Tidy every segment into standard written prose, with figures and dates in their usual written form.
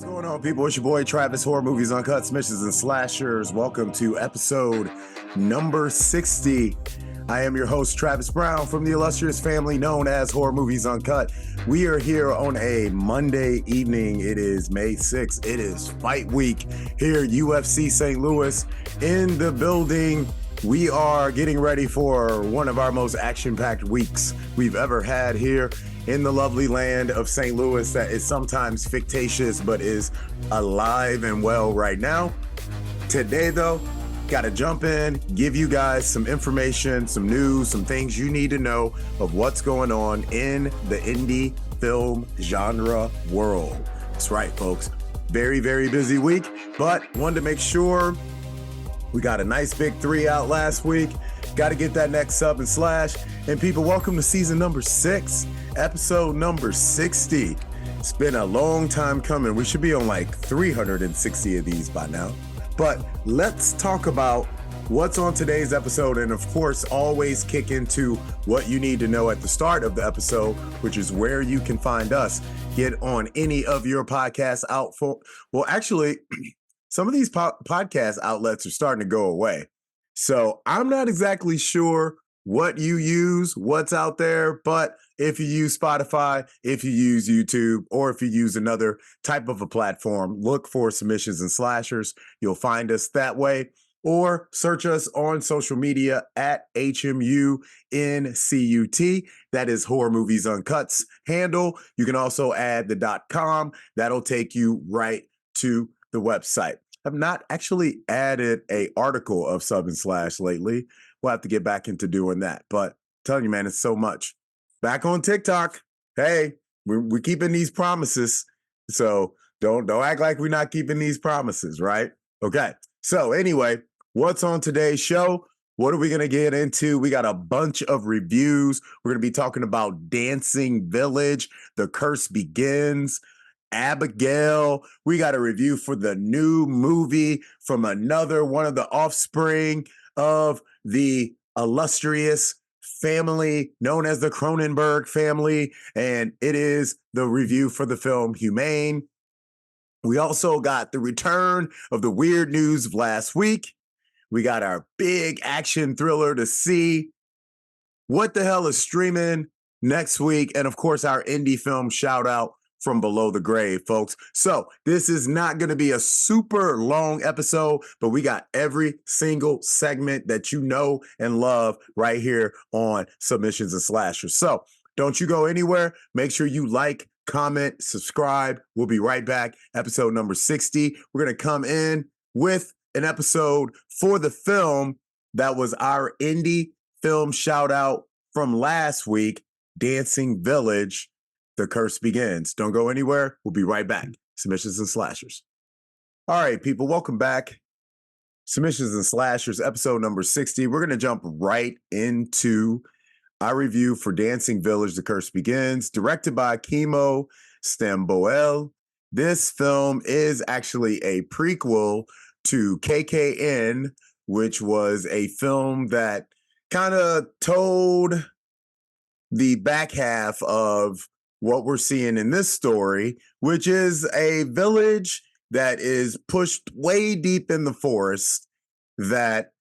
What's going on, people? It's your boy Travis, Horror Movies Uncut, Submissions and Slashers. Welcome to episode number 60. I am your host, Travis Brown, from the illustrious family known as Horror Movies Uncut. We are here on a Monday evening. It is May 6th. It is fight week here, UFC St. Louis in the building. We are getting ready for one of our most action-packed weeks we've ever had here in the lovely land of St. Louis that is sometimes fictitious but is alive and well right now. Today, though, got to jump in, give you guys some information, some news, some things you need to know of what's going on in the indie film genre world. That's right, folks. Very, very busy week, but wanted to make sure we got a nice big 3 out last week. Got to get that next sub and slash. And people, welcome to season number 6, episode number 60. It's been a long time coming. We should be on like 360 of these by now. But let's talk about what's on today's episode. And of course, always kick into what you need to know at the start of the episode, which is where you can find us. Get on any of your podcasts out for, well, actually, some of these podcast outlets are starting to go away. So I'm not exactly sure what you use, what's out there, but if you use Spotify, if you use YouTube, or if you use another type of a platform, look for Submissions and Slashers. You'll find us that way, or search us on social media at HMUNCUT. That is Horror Movies Uncut's handle. You can also add the .com. That'll take you right to the website. I've not actually added a article of Sub and Slash lately. We'll have to get back into doing that. But I'm telling you, man, it's so much. Back on TikTok. Hey, we're keeping these promises. So don't act like we're not keeping these promises, right? Okay. So anyway, what's on today's show? What are we going to get into? We got a bunch of reviews. We're going to be talking about Dancing Village, The Curse Begins, Abigail. We got a review for the new movie from another one of the offspring of the illustrious family known as the Cronenberg family, and it is the review for the film Humane. We also got the return of the weird news of last week. We got our big action thriller to see what the hell is streaming next week, and of course our indie film shout out from below the grave, folks. So this is not going to be a super long episode, but we got every single segment that you know and love right here on Submissions and Slashers. So don't you go anywhere. Make sure you like, comment, subscribe. We'll be right back. Episode number 60. We're going to come in with an episode for the film that was our indie film shout out from last week, Dancing Village, The Curse Begins. Don't go anywhere. We'll be right back. Submissions and Slashers. All right, people, welcome back. Submissions and Slashers, episode number 60. We're going to jump right into our review for Dancing Village, The Curse Begins, directed by Kimo Stamboel. This film is actually a prequel to KKN, which was a film that kind of told the back half of what we're seeing in this story, which is a village that is pushed way deep in the forest, that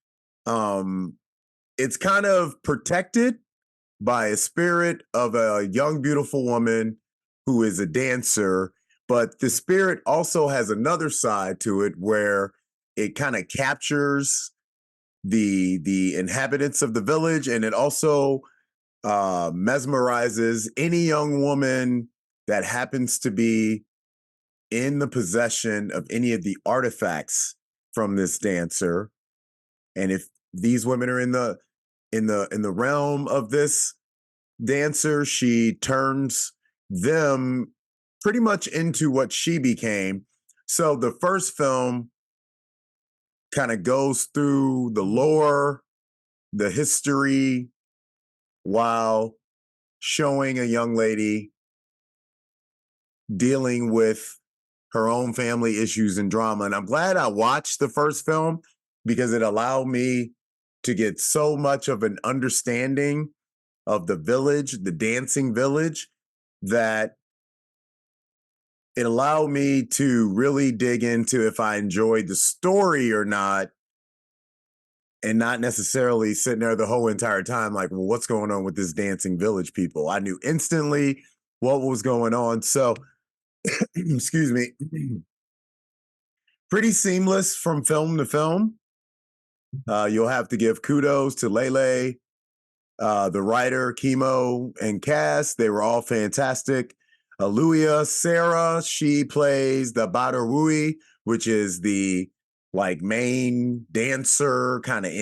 it's kind of protected by a spirit of a young, beautiful woman who is a dancer. But the spirit also has another side to it where it kind of captures the inhabitants of the village, and it also mesmerizes any young woman that happens to be in the possession of any of the artifacts from this dancer. And if these women are in the realm of this dancer, she turns them pretty much into what she became. So the first film kind of goes through the lore, the history, while showing a young lady dealing with her own family issues and drama. And I'm glad I watched the first film because it allowed me to get so much of an understanding of the village, the dancing village, that it allowed me to really dig into if I enjoyed the story or not, and not necessarily sitting there the whole entire time like, well, what's going on with this dancing village people? I knew instantly what was going on. So, excuse me, pretty seamless from film to film. You'll have to give kudos to Lele, the writer, Chemo, and cast. They were all fantastic. Aluia Sarah, she plays the Badarui, which is the like main dancer, kind of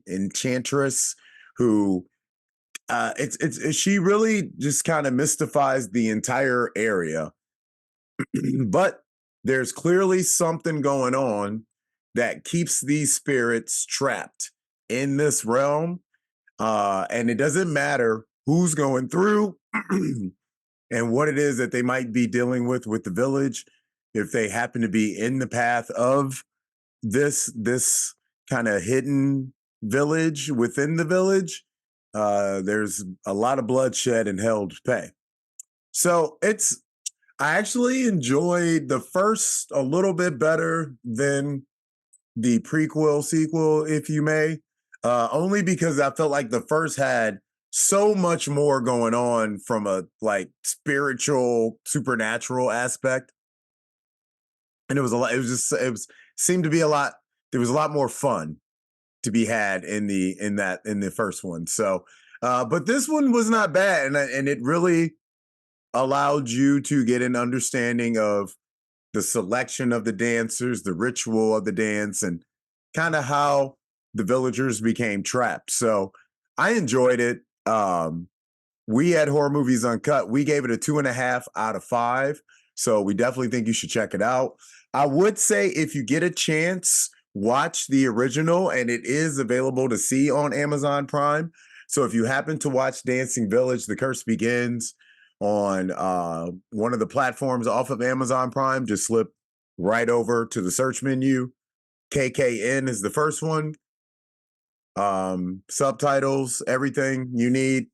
enchantress who she really just kind of mystifies the entire area. But there's clearly something going on that keeps these spirits trapped in this realm. And it doesn't matter who's going through and what it is that they might be dealing with the village. If they happen to be in the path of this kind of hidden village within the village, there's a lot of bloodshed and hell to pay. So I actually enjoyed the first a little bit better than the prequel sequel, if you may, only because I felt like the first had so much more going on from a like spiritual, supernatural aspect, and it was a lot. It was seemed to be a lot. There was a lot more fun to be had in the first one. So, but this one was not bad, and it really allowed you to get an understanding of the selection of the dancers, the ritual of the dance, and kind of how the villagers became trapped. So I enjoyed it. We at Horror Movies Uncut, we gave it a 2.5 out of 5. So we definitely think you should check it out. I would say if you get a chance, watch the original, and it is available to see on Amazon Prime. So if you happen to watch Dancing Village, The Curse Begins on one of the platforms off of Amazon Prime, just slip right over to the search menu. KKN is the first one. Subtitles, everything you need.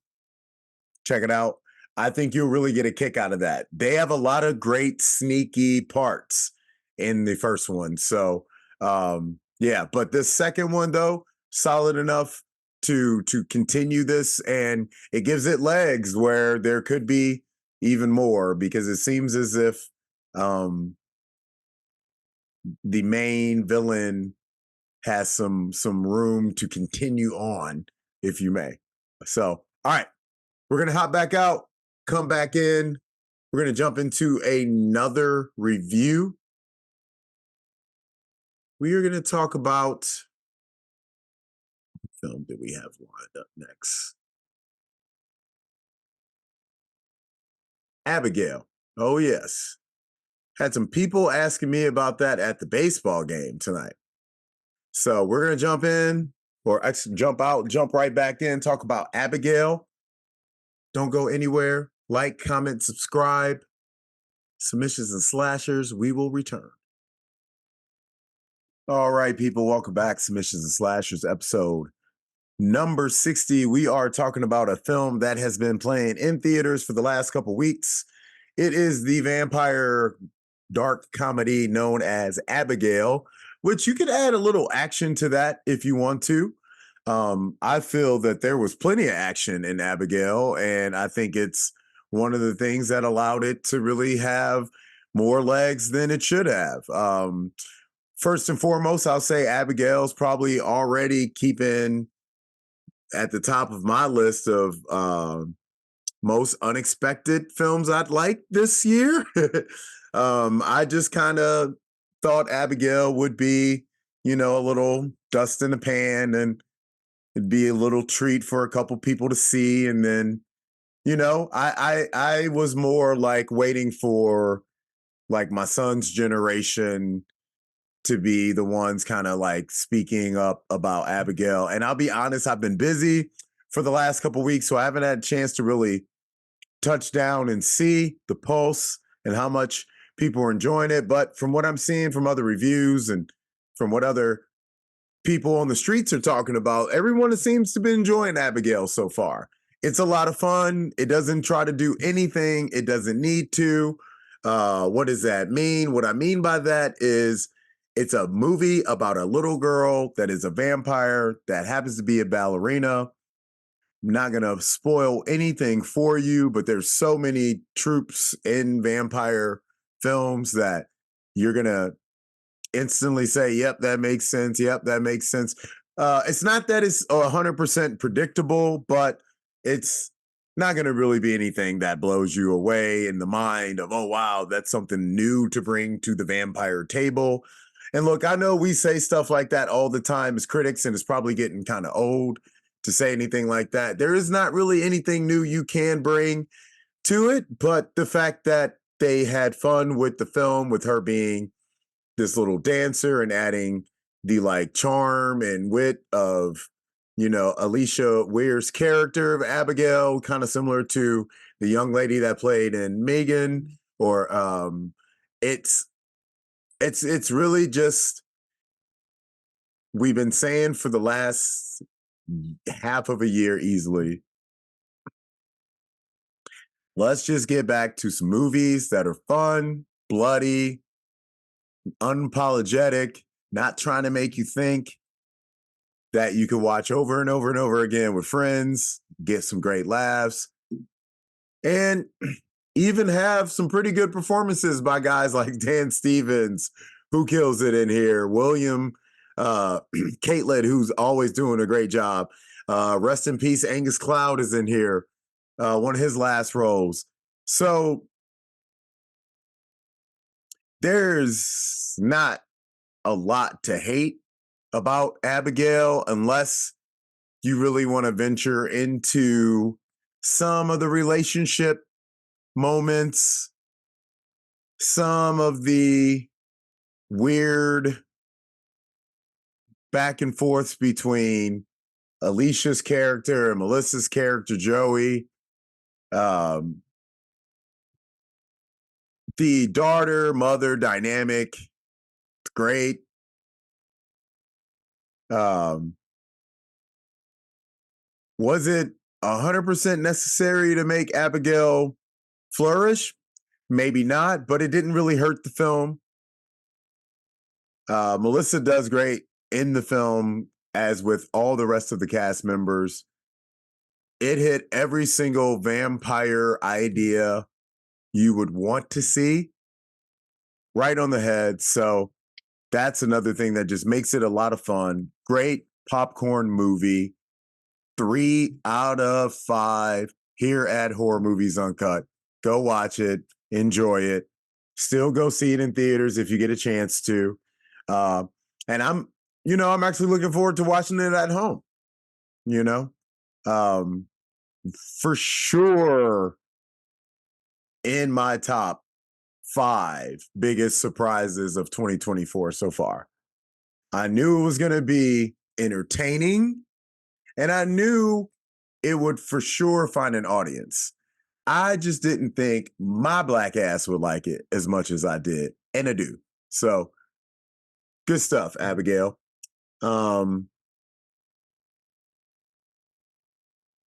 Check it out. I think you'll really get a kick out of that. They have a lot of great sneaky parts in the first one. So yeah, but this second one though, solid enough to continue this, and it gives it legs where there could be even more, because it seems as if the main villain has some room to continue on, if you may. So, all right, we're gonna hop back out, come back in. We're gonna jump into another review. We are gonna talk about what film that we have lined up next. Abigail. Oh yes. Had some people asking me about that at the baseball game tonight. So we're gonna jump in, or jump out, jump right back in, talk about Abigail. Don't go anywhere. Like, comment, subscribe. Submissions and slashers. We will return. All right, people, welcome back. Submissions and slashers, episode number 60. We are talking about a film that has been playing in theaters for the last couple weeks. It is the vampire dark comedy known as Abigail, which you could add a little action to that if you want to. I feel that there was plenty of action in Abigail, and I think it's one of the things that allowed it to really have more legs than it should have. First and foremost, I'll say Abigail's probably already keeping at the top of my list of most unexpected films I'd like this year. I just kind of thought Abigail would be, a little dust in the pan, and it'd be a little treat for a couple people to see. And then, I was more like waiting for like my son's generation to be the ones kind of like speaking up about Abigail. And I'll be honest, I've been busy for the last couple weeks, so I haven't had a chance to really touch down and see the pulse and how much people are enjoying it. But from what I'm seeing from other reviews and from what other people on the streets are talking about, everyone seems to be enjoying Abigail so far. It's a lot of fun. It doesn't try to do anything it doesn't need to. What does that mean? What I mean by that is it's a movie about a little girl that is a vampire that happens to be a ballerina. I'm not gonna spoil anything for you, but there's so many tropes in vampire films that you're gonna instantly say, "Yep, that makes sense. Yep, that makes sense." It's not that it's 100% predictable, but it's not going to really be anything that blows you away in the mind of, "Oh, wow, that's something new to bring to the vampire table." And look, I know we say stuff like that all the time as critics, and it's probably getting kind of old to say anything like that. There is not really anything new you can bring to it, but the fact that they had fun with the film, with her being this little dancer and adding the like charm and wit of Alicia Weir's character of Abigail, kind of similar to the young lady that played in Megan, or it's it's really just, we've been saying for the last half of a year easily, let's just get back to some movies that are fun, bloody, unapologetic, not trying to make you think, that you can watch over and over and over again with friends, get some great laughs, and even have some pretty good performances by guys like Dan Stevens, who kills it in here, William Caitlin, who's always doing a great job. Rest in peace, Angus Cloud is in here, one of his last roles. So there's not a lot to hate about Abigail unless you really want to venture into some of the relationship moments, some of the weird back and forths between Alicia's character and Melissa's character, Joey. Um, the daughter mother dynamic, great. Um, was it 100% necessary to make Abigail flourish? Maybe not, but it didn't really hurt the film. Melissa does great in the film, as with all the rest of the cast members. It hit every single vampire idea you would want to see right on the head. So that's another thing that just makes it a lot of fun. Great popcorn movie. 3 out of 5 here at Horror Movies Uncut. Go watch it, enjoy it. Still go see it in theaters if you get a chance to. Uh, and I'm actually looking forward to watching it at home. You know, um, for sure in my top 5 biggest surprises of 2024 so far. I knew it was going to be entertaining, and I knew it would for sure find an audience. I just didn't think my black ass would like it as much as I did, and I do. So good stuff, Abigail. And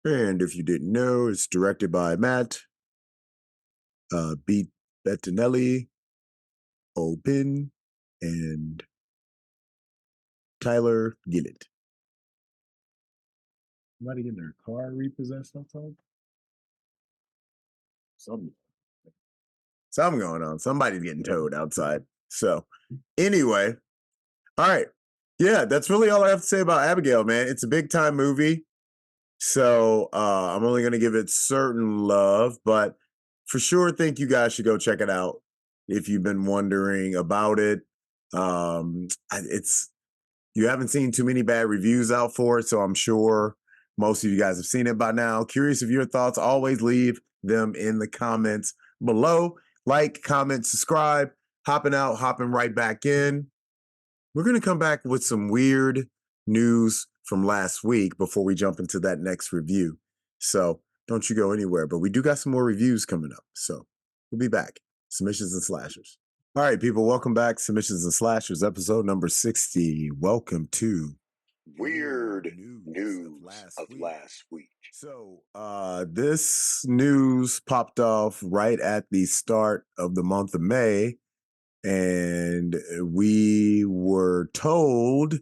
if you didn't know, it's directed by Matt B. Bettinelli, Opin, and Tyler Gillett. Somebody getting their car repossessed outside? Something going on. Somebody's getting towed outside. So anyway, all right. Yeah, that's really all I have to say about Abigail, man. It's a big time movie. So I'm only gonna give it certain love, but for sure think you guys should go check it out if you've been wondering about it. It's, you haven't seen too many bad reviews out for it, so I'm sure most of you guys have seen it by now. Curious of your thoughts, always leave them in the comments below. Like, comment, subscribe. Hopping out, hopping right back in. We're going to come back with some weird news from last week before we jump into that next review. So don't you go anywhere, but we do got some more reviews coming up. So we'll be back. Submissions and Slashers. All right, people, welcome back. Submissions and Slashers, episode number 60. Welcome to weird news of last week. So this news popped off right at the start of the month of May, and we were told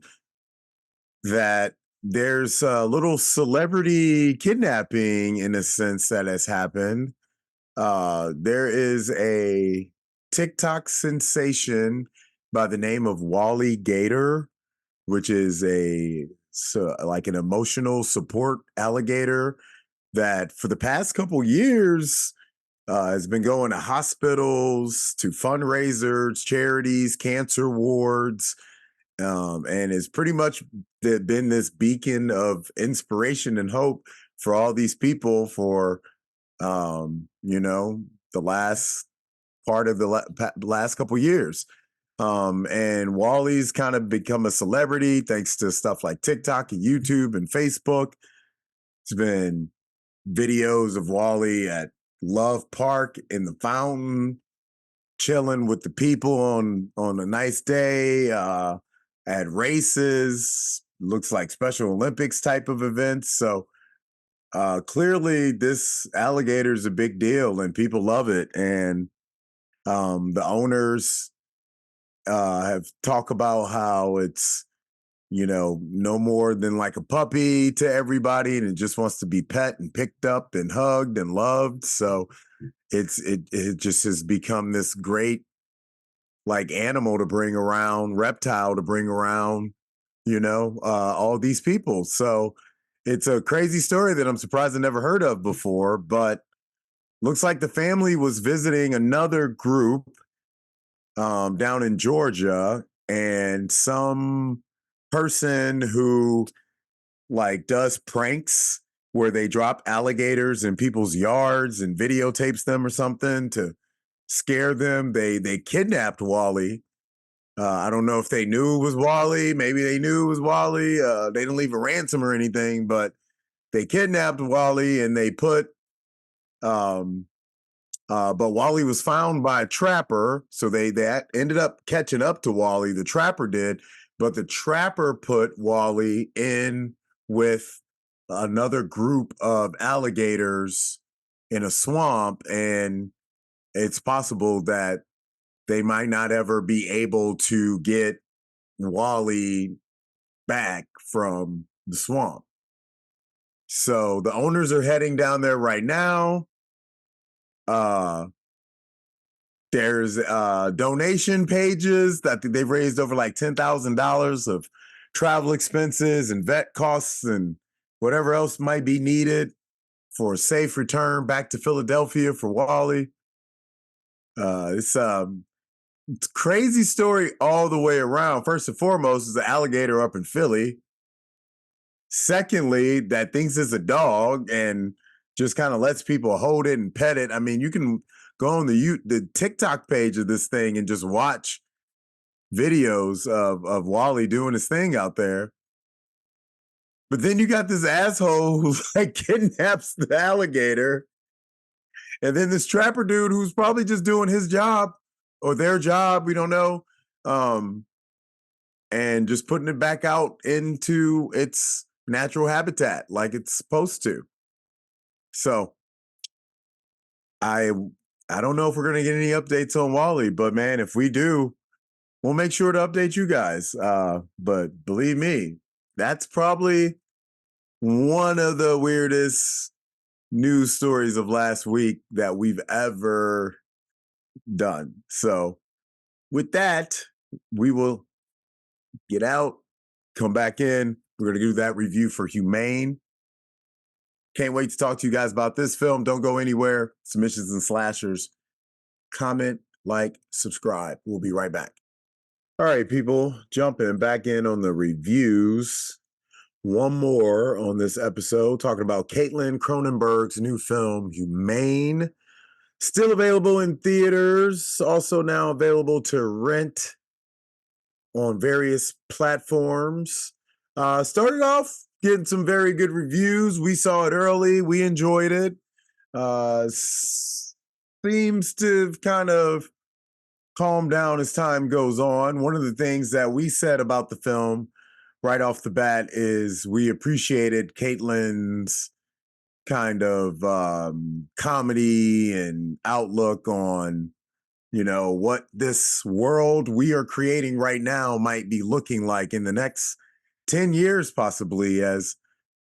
that there's a little celebrity kidnapping in a sense that has happened. There is a TikTok sensation by the name of Wally Gator, which is like an emotional support alligator that for the past couple years has been going to hospitals, to fundraisers, charities, cancer wards, and has pretty much been this beacon of inspiration and hope for all these people for the last part of the last couple years. And Wally's kind of become a celebrity thanks to stuff like TikTok and YouTube and Facebook. It's been videos of Wally at Love Park in the fountain, chilling with the people on a nice day, at races, looks like Special Olympics type of events. So clearly this alligator is a big deal and people love it. And the owners have talked about how it's, no more than like a puppy to everybody, and it just wants to be pet and picked up and hugged and loved. So it just has become this great like animal to bring around, reptile to bring around, all these people. So it's a crazy story that I'm surprised I never heard of before, but looks like the family was visiting another group down in Georgia, and some person who like does pranks where they drop alligators in people's yards and videotapes them or something to scare them. They kidnapped Wally. I don't know if they knew it was Wally. Maybe they knew it was Wally. They didn't leave a ransom or anything, but they kidnapped Wally and they put but Wally was found by a trapper, so they ended up catching up to Wally. The trapper did, but the trapper put Wally in with another group of alligators in a swamp, and it's possible that they might not ever be able to get Wally back from the swamp. So the owners are heading down there right now. There's donation pages that they've raised over like $10,000 of travel expenses and vet costs and whatever else might be needed for a safe return back to Philadelphia for Wally. It's a crazy story all the way around. First and foremost, is the alligator up in Philly. Secondly, that thinks it's a dog and just kind of lets people hold it and pet it. I mean, you can go on the TikTok page of this thing and just watch videos of Wally doing his thing out there. But then you got this asshole who like kidnaps the alligator, and then this trapper dude who's probably just doing his job or their job, we don't know, and just putting it back out into its natural habitat like it's supposed to. So I don't know if we're gonna get any updates on Wally, but man, if we do, we'll make sure to update you guys. But believe me, that's probably one of the weirdest news stories of last week that we've ever done. So with that, we will get out, come back in. We're going to do that review for Humane. Can't wait to talk to you guys about this film. Don't go anywhere. Submissions and slashers. Comment, like, subscribe. We'll be right back. All right, people, jumping back in on the reviews. One more on this episode, talking about Caitlin Cronenberg's new film, Humane. Still available in theaters, also now available to rent on various platforms. Started off getting some very good reviews. We saw it early. We enjoyed it. Seems to kind of calm down as time goes on. One of the things that we said about the film right off the bat is we appreciated Caitlin's kind of comedy and outlook on, what this world we are creating right now might be looking like in the next 10 years, possibly, as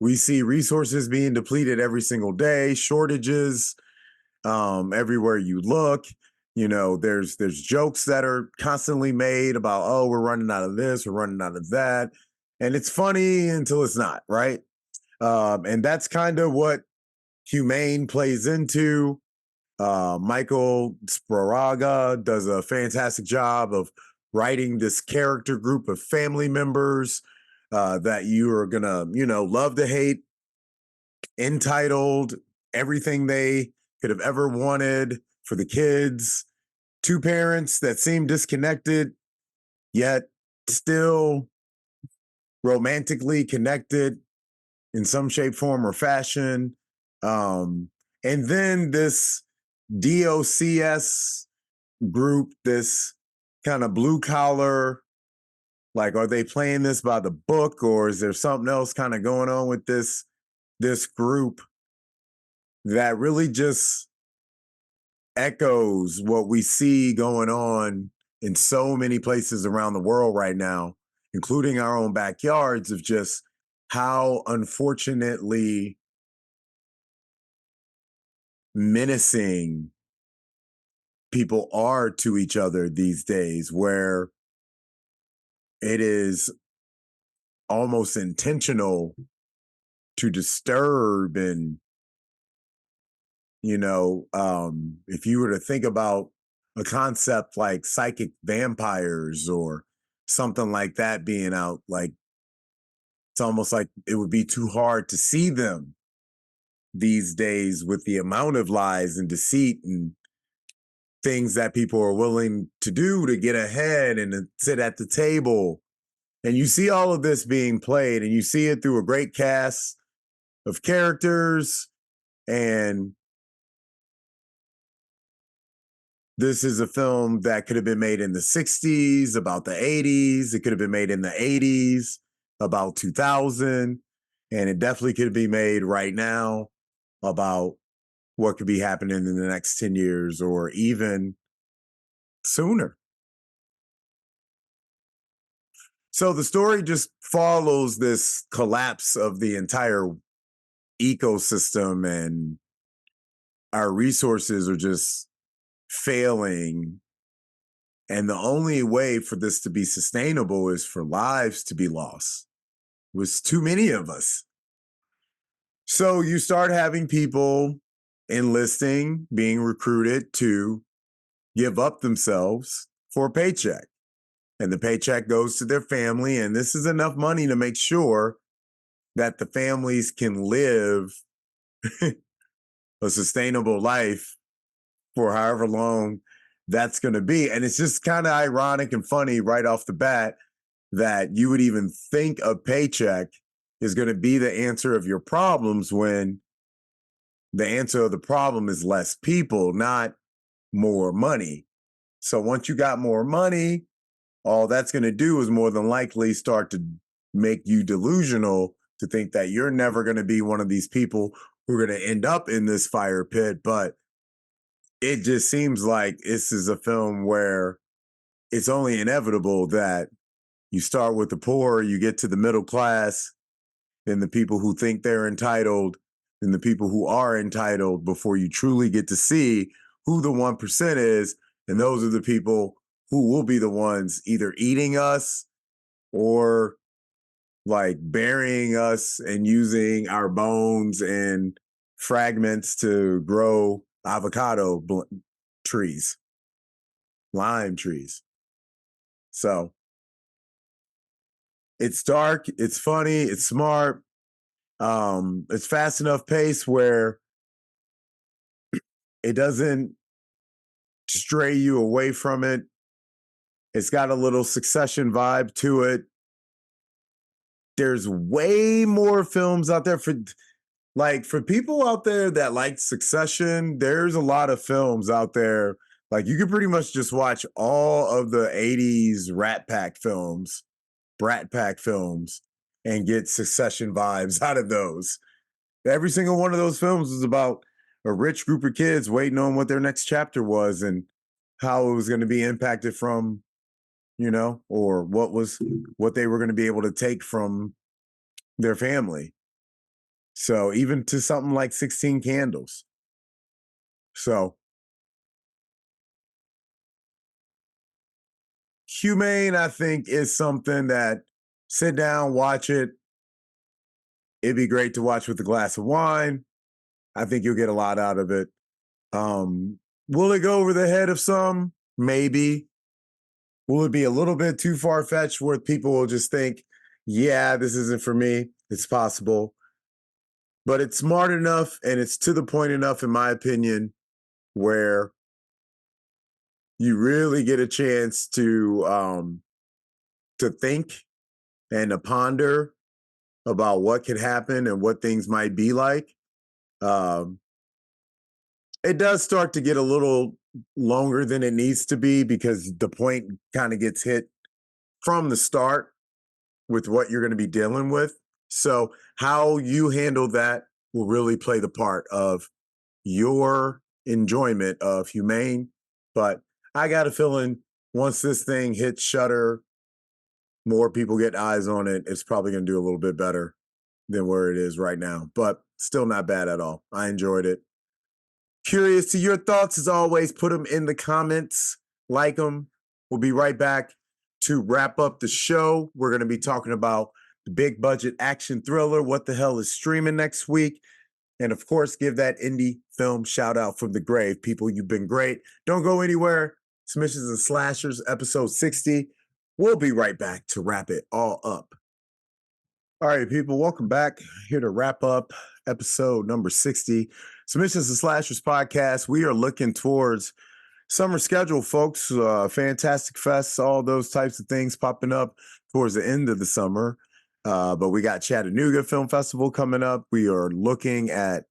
we see resources being depleted every single day, shortages everywhere you look. There's jokes that are constantly made about, oh, we're running out of this, we're running out of that. And it's funny until it's not, right? And that's kind of what Humane plays into. Michael Sparaga does a fantastic job of writing this character group of family members that you are gonna, love to hate, entitled, everything they could have ever wanted for the kids, two parents that seem disconnected, yet still romantically connected in some shape, form, or fashion. And then this DOCS group, this kind of blue collar, like, are they playing this by the book, or is there something else kind of going on with this group that really just echoes what we see going on in so many places around the world right now, including our own backyards, of just how unfortunately menacing people are to each other these days, where it is almost intentional to disturb. And if you were to think about a concept like psychic vampires or something like that being out, like, it's almost like it would be too hard to see them these days with the amount of lies and deceit and things that people are willing to do to get ahead and to sit at the table. And you see all of this being played, and you see it through a great cast of characters. And this is a film that could have been made in the 60s, about the 80s. It could have been made in the 80s, about 2000. And it definitely could be made right now about what could be happening in the next 10 years or even sooner. So the story just follows this collapse of the entire ecosystem, and our resources are just failing. And the only way for this to be sustainable is for lives to be lost. It was too many of us. So you start having people enlisting, being recruited to give up themselves for a paycheck. And the paycheck goes to their family. And this is enough money to make sure that the families can live a sustainable life for however long that's going to be. And it's just kind of ironic and funny right off the bat that you would even think a paycheck is going to be the answer of your problems, when the answer of the problem is less people, not more money. So once you got more money, all that's going to do is more than likely start to make you delusional to think that you're never going to be one of these people who are going to end up in this fire pit. But it just seems like this is a film where it's only inevitable that you start with the poor, you get to the middle class, then the people who think they're entitled, then the people who are entitled, before you truly get to see who the 1% is. And those are the people who will be the ones either eating us or like burying us and using our bones and fragments to grow avocado trees, lime trees. So it's dark, it's funny, it's smart. It's fast enough pace where it doesn't stray you away from it. It's got a little Succession vibe to it. There's way more films out there for people out there that like Succession. There's a lot of films out there. Like, you could pretty much just watch all of the 80s Brat Pack films and get Succession vibes out of those. Every single one of those films was about a rich group of kids waiting on what their next chapter was and how it was going to be impacted from, or what they were going to be able to take from their family. So even to something like 16 Candles. So Humane, I think, is something that sit down, watch it. It'd be great to watch with a glass of wine. I think you'll get a lot out of it. Will it go over the head of some? Maybe. Will it be a little bit too far fetched where people will just think, yeah, this isn't for me? It's possible. But it's smart enough and it's to the point enough, in my opinion, where you really get a chance to think and to ponder about what could happen and what things might be like. Um, it does start to get a little longer than it needs to be because the point kind of gets hit from the start with what you're going to be dealing with. So, how you handle that will really play the part of your enjoyment of Humane. But I got a feeling once this thing hits Shutter, more people get eyes on it, it's probably going to do a little bit better than where it is right now. But still not bad at all. I enjoyed it. Curious to your thoughts as always. Put them in the comments, like them. We'll be right back to wrap up the show. We're going to be talking about the big budget action thriller, What the Hell is Streaming next week. And of course, give that indie film shout out from the grave. People, you've been great. Don't go anywhere. Submissions and Slashers, episode 60. We'll be right back to wrap it all up. All right, people, welcome back. Here to wrap up episode number 60. Submissions and Slashers podcast. We are looking towards summer schedule, folks. Fantastic Fest, all those types of things popping up towards the end of the summer. But we got Chattanooga Film Festival coming up. We are looking at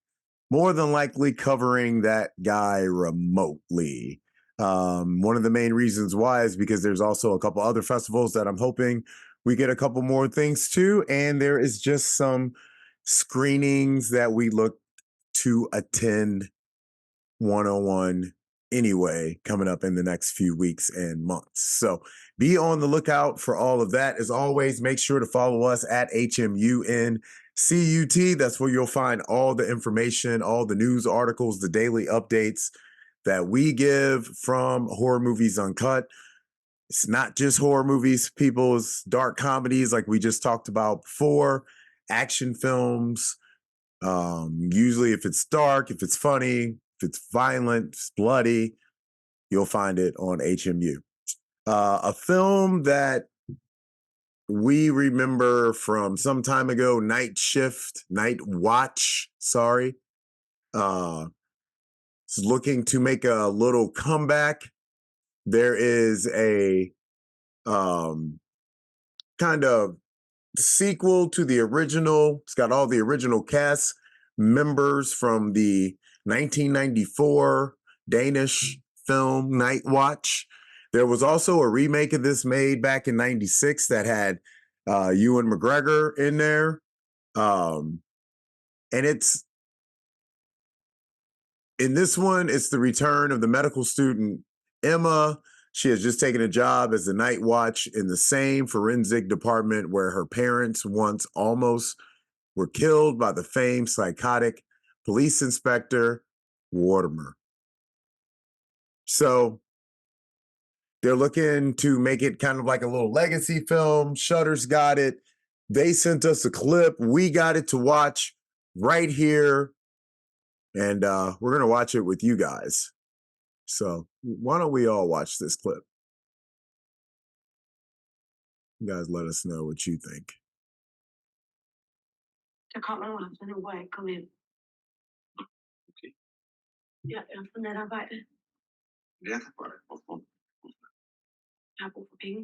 more than likely covering that guy remotely. One of the main reasons why is because there's also a couple other festivals that I'm hoping we get a couple more things to. And there is just some screenings that we look to attend 101 anyway coming up in the next few weeks and months. So be on the lookout for all of that. As always, make sure to follow us at HMUNCUT. That's where you'll find all the information, all the news articles, the daily updates that we give from Horror Movies Uncut. It's not just horror movies, people. It's dark comedies like we just talked about before, action films. Usually if it's dark, if it's funny, if it's violent, if it's bloody, you'll find it on HMU. A film that we remember from some time ago, Night Watch, sorry. Is looking to make a little comeback. There is a kind of sequel to the original. It's got all the original cast members from the 1994 Danish film Night Watch. There was also a remake of this made back in 96 that had Ewan McGregor in there. And it's in this one, it's the return of the medical student Emma. She has just taken a job as a night watch in the same forensic department where her parents once almost were killed by the famed psychotic police inspector Mortimer. So they're looking to make it kind of like a little legacy film. Shutter's got it. They sent us a clip. We got it to watch right here. And we're going to watch it with you guys. So why don't we all watch this clip? You guys let us know what you think. Der kommer nogle aftener, hvor jeg ikke kommer hjem. Okay. Jeg er på natarbejde. Natarbejde? Hvorfor? Jeg har brug for penge.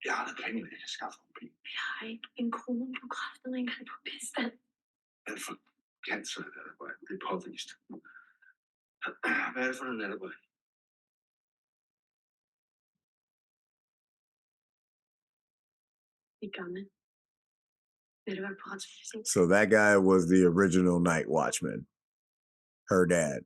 Jeg har da penge, jeg kan skaffe nogle penge. Jeg har ikke en krone. Du kræftede ikke engang på bistand. Hvad er det for cancer natarbejde? Det er påvist. Hvad er det for noget natarbejde? i gamle. Vil du være parat til fysik? So that guy was the original Night Watchman, her dad.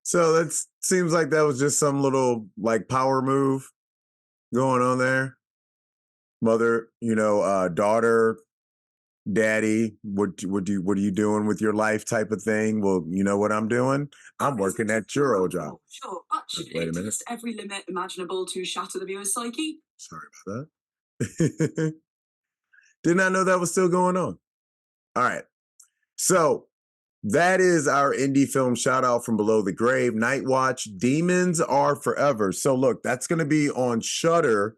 So that seems like that was just some little like power move going on there. Mother, daughter, daddy, what are you doing with your life type of thing? Well, you know what I'm doing? I'm working at your old job. Sure, but should Wait a it minute. test every limit imaginable to shatter the viewer's psyche? Sorry about that. Did not know that was still going on. All right. So that is our indie film shout out from Below the Grave. Night Watch, Demons Are Forever. So look, that's going to be on Shudder,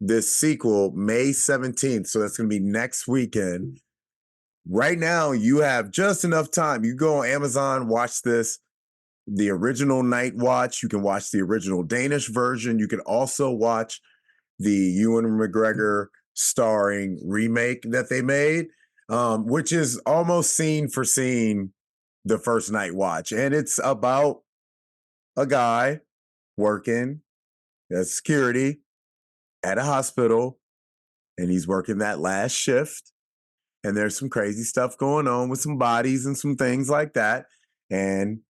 this sequel, May 17th. So that's going to be next weekend. Right now, you have just enough time. You go on Amazon, watch this. The original Night Watch. You can watch the original Danish version. You can also watch the Ewan McGregor starring remake that they made, which is almost scene for scene the first Night Watch. And it's about a guy working as security at a hospital, and he's working that last shift. And there's some crazy stuff going on with some bodies and some things like that. And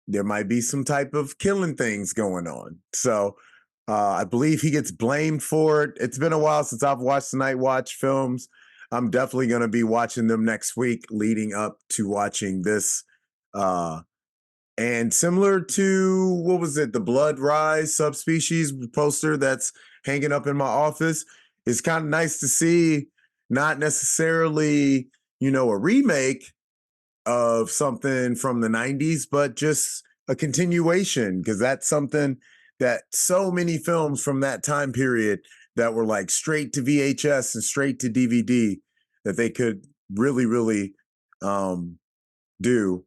there might be some type of killing things going on. So I believe he gets blamed for it. It's been a while since I've watched the Night Watch films. I'm definitely going to be watching them next week leading up to watching this. And similar to, what was it, the Blood Rise subspecies poster that's hanging up in my office, it's kind of nice to see not necessarily, a remake of something from the 90s, but just a continuation, because that's something that so many films from that time period that were like straight to VHS and straight to DVD that they could really, really do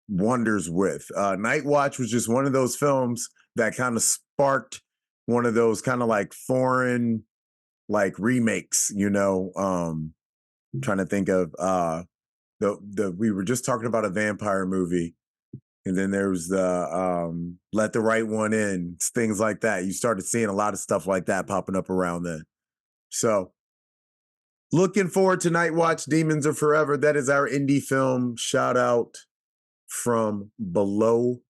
wonders with. Night Watch was just one of those films that kind of sparked one of those kind of like foreign like remakes, trying to think of we were just talking about a vampire movie, and then there was the Let the Right One In, things like that. You started seeing a lot of stuff like that popping up around then. So looking forward to Night Watch, Demons Are Forever. That is our indie film shout out from Below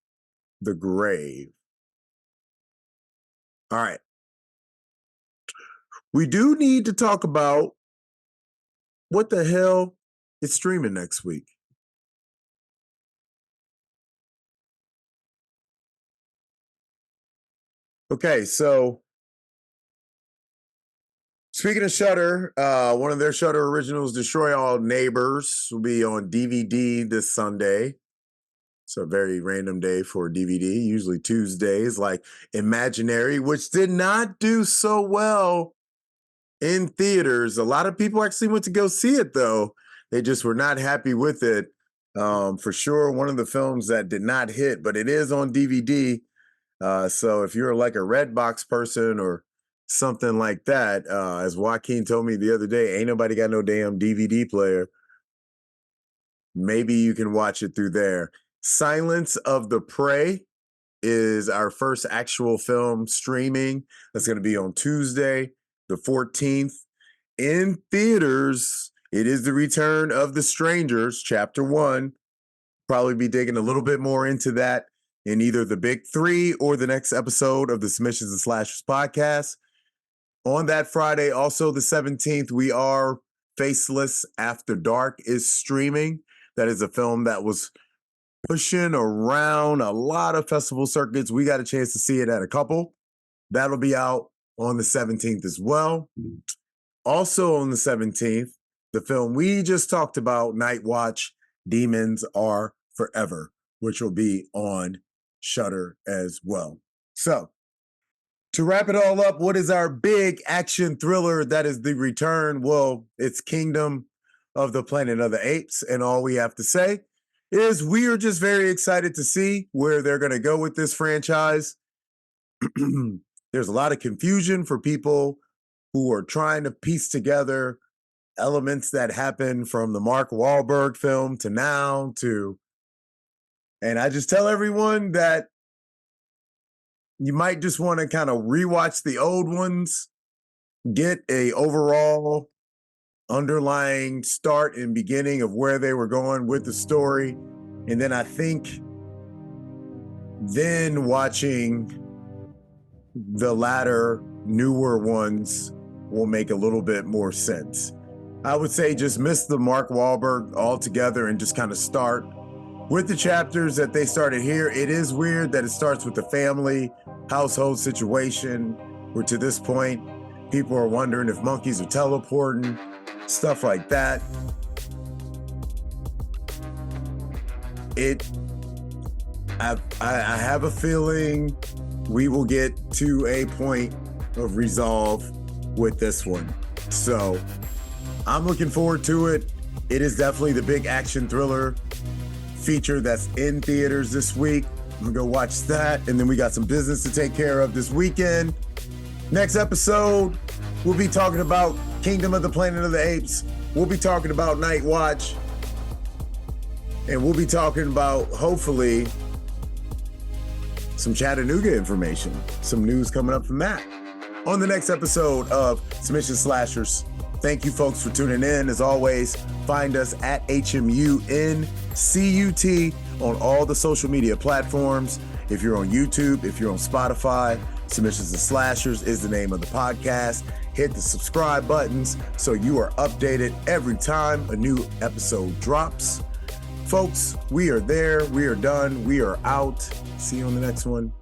the Grave. All right. We do need to talk about what the hell is streaming next week. Okay, so speaking of Shudder, one of their Shudder originals, Destroy All Neighbors, will be on DVD this Sunday. It's a very random day for DVD, usually Tuesdays, like Imaginary, which did not do so well in theaters. A lot of people actually went to go see it, though. They just were not happy with it. For sure, one of the films that did not hit, but it is on DVD. So if you're like a Redbox person or something like that, as Joaquin told me the other day, ain't nobody got no damn DVD player. Maybe you can watch it through there. Silence of the Prey is our first actual film streaming. That's going to be on Tuesday, the 14th. In theaters, it is the return of The Strangers, Chapter 1. Probably be digging a little bit more into that in either the Big Three or the next episode of the Submissions and Slashers podcast. On that Friday, also the 17th, we are Faceless After Dark is streaming. That is a film that was pushing around a lot of festival circuits. We got a chance to see it at a couple. That'll be out on the 17th as well. Also on the 17th, the film we just talked about, Night Watch, Demons Are Forever, which will be on Shudder as well. So, to wrap it all up, what is our big action thriller that is the return? Well, it's Kingdom of the Planet of the Apes, and all we have to say is we are just very excited to see where they're going to go with this franchise. There's a lot of confusion for people who are trying to piece together elements that happen from the Mark Wahlberg film to now to, and I just tell everyone that you might just want to kind of rewatch the old ones, get a overall underlying start and beginning of where they were going with the story. And then I think then watching the latter newer ones will make a little bit more sense. I would say just miss the Mark Wahlberg altogether and just kind of start with the chapters that they started here. It is weird that it starts with the family household situation, where to this point, people are wondering if monkeys are teleporting, stuff like that. I have a feeling we will get to a point of resolve with this one. So I'm looking forward to it. It is definitely the big action thriller feature that's in theaters this week. I'm gonna go watch that. And then we got some business to take care of this weekend. Next episode, we'll be talking about Kingdom of the Planet of the Apes. We'll be talking about Night Watch. And we'll be talking about, hopefully, some Chattanooga information, some news coming up from that on the next episode of Submission Slashers. Thank you folks for tuning in. As always, find us at HMUNCUT on all the social media platforms. If you're on YouTube, if you're on Spotify, Submissions and Slashers is the name of the podcast. Hit the subscribe buttons so you are updated every time a new episode drops. Folks, we are there. We are done. We are out. See you on the next one.